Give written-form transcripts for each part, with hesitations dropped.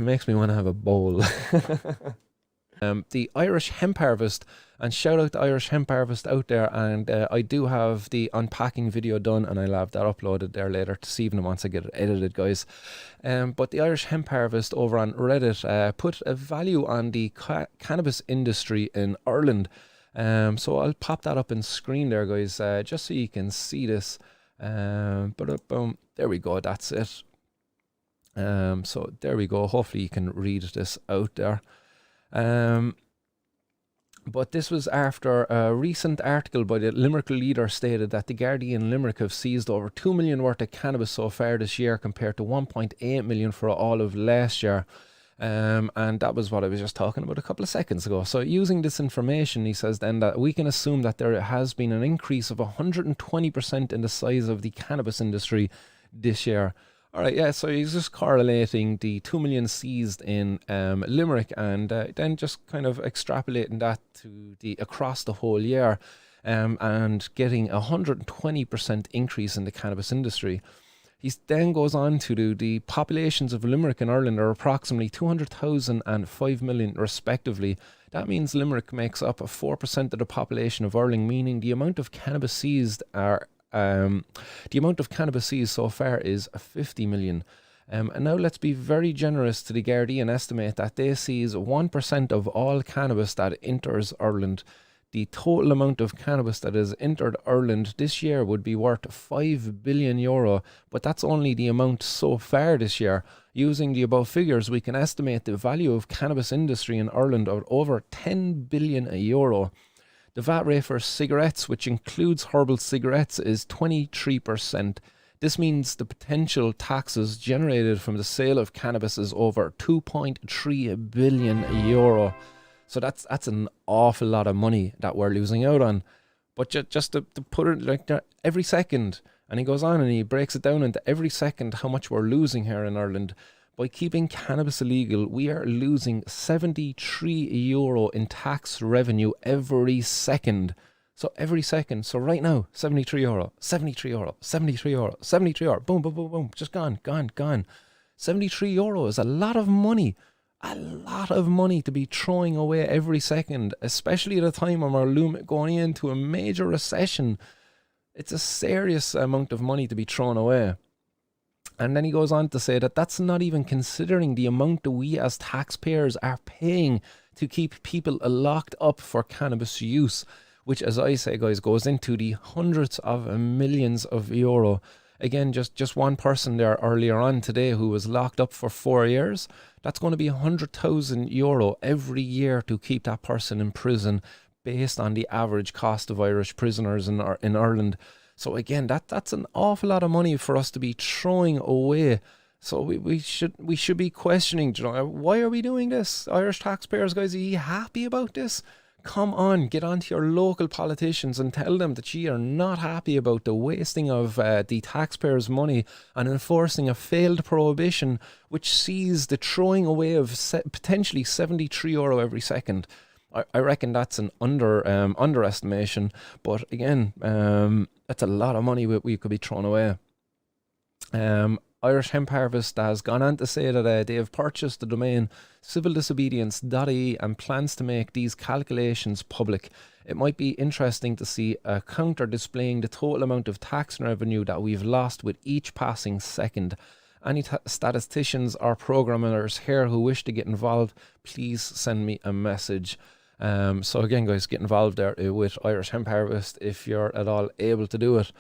makes me want to have a bowl. The Irish hemp harvest, and shout out to Irish hemp harvest out there, and I do have the unpacking video done, and I'll have that uploaded there later this evening once I get it edited, guys. But the Irish hemp harvest over on Reddit put a value on the cannabis industry in Ireland. So I'll pop that up in screen there, guys, just so you can see this. Boom, there we go, that's it. So there we go, hopefully you can read this out there. But this was after a recent article by the Limerick Leader stated that the Guardian Limerick have seized over 2 million worth of cannabis so far this year compared to 1.8 million for all of last year. And that was what I was just talking about a couple of seconds ago. So using this information, he says then that we can assume that there has been an increase of 120% in the size of the cannabis industry this year. All right, yeah, so he's just correlating the 2 million seized in Limerick, and then just kind of extrapolating that to the across the whole year, and getting 120% increase in the cannabis industry. He then goes on to do the populations of Limerick and Ireland are approximately 200,000 and 5 million respectively. That means Limerick makes up 4% of the population of Ireland, meaning the amount of cannabis seized so far is 50 million. And now let's be very generous to the Guardian estimate that they seize 1% of all cannabis that enters Ireland. The total amount of cannabis that has entered Ireland this year would be worth €5 billion, but that's only the amount so far this year. Using the above figures, we can estimate the value of cannabis industry in Ireland of over €10 billion. The VAT rate for cigarettes, which includes herbal cigarettes, is 23%. This means the potential taxes generated from the sale of cannabis is over €2.3 billion. So that's an awful lot of money that we're losing out on. But just to put it like that, every second, and he goes on and he breaks it down into every second how much we're losing here in Ireland. By keeping cannabis illegal, we are losing €73 in tax revenue every second. So every second. So right now, €73, €73, €73, €73. Boom, boom, boom, boom. Just gone. €73 is a lot of money. A lot of money to be throwing away every second, especially at a time when we're going into a major recession. It's a serious amount of money to be thrown away. And then he goes on to say that that's not even considering the amount that we as taxpayers are paying to keep people locked up for cannabis use, which, as I say, guys, goes into the hundreds of millions of euro. Again, just one person there earlier on today who was locked up for 4 years. That's going to be €100,000 every year to keep that person in prison based on the average cost of Irish prisoners in Ireland. So again, that's an awful lot of money for us to be throwing away. So we should be questioning, you know, why are we doing this? Irish taxpayers, guys, are you happy about this? Come on, get onto your local politicians and tell them that you are not happy about the wasting of the taxpayers' money and enforcing a failed prohibition which sees the throwing away of potentially €73 every second. I reckon that's an underestimation, but again, that's a lot of money we could be throwing away. Irish Hemp Harvest has gone on to say that they have purchased the domain civildisobedience.ie and plans to make these calculations public. It might be interesting to see a counter displaying the total amount of tax revenue that we've lost with each passing second. Any statisticians or programmers here who wish to get involved, please send me a message. So again, guys, get involved there with Irish Hemp Harvest if you're at all able to do it.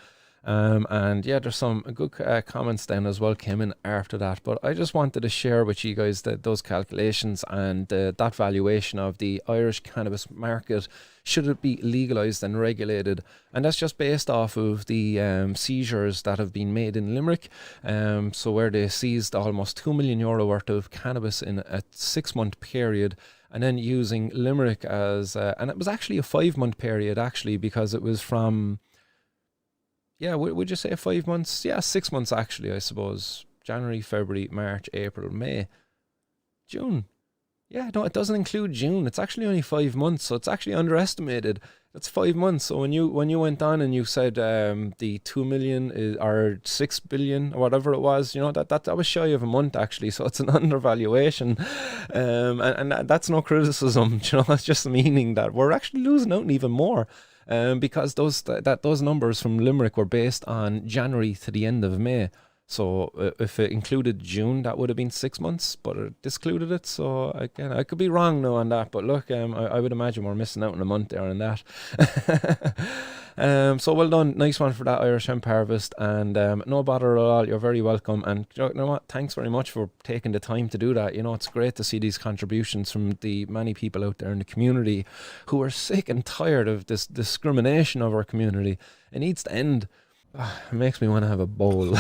And yeah, there's some good comments then as well came in after that, but I just wanted to share with you guys those calculations and that valuation of the Irish cannabis market, should it be legalised and regulated. And that's just based off of the seizures that have been made in Limerick, so where they seized almost €2 million worth of cannabis in a 6-month period, and then using Limerick as and it was actually a 5-month period actually, because it was from, yeah, would you say 5 months? Yeah, 6 months actually, I suppose. January, February, March, April, May, June. Yeah, no, it doesn't include June. It's actually only 5 months, so it's actually underestimated. That's 5 months. So when you went on and you said the 2 million or 6 billion or whatever it was, that was shy of a month actually. So it's an undervaluation, and that's no criticism. It's just meaning that we're actually losing out even more. Because those numbers from Limerick were based on January to the end of May. So if it included June, that would have been 6 months, but it discluded it. So again, I could be wrong now on that, but look, I would imagine we're missing out on a month there on that. So well done, nice one for that Irish Hemp Harvest, and no bother at all. You're very welcome, and you know what? Thanks very much for taking the time to do that. It's great to see these contributions from the many people out there in the community who are sick and tired of this discrimination of our community. It needs to end. It makes me want to have a bowl.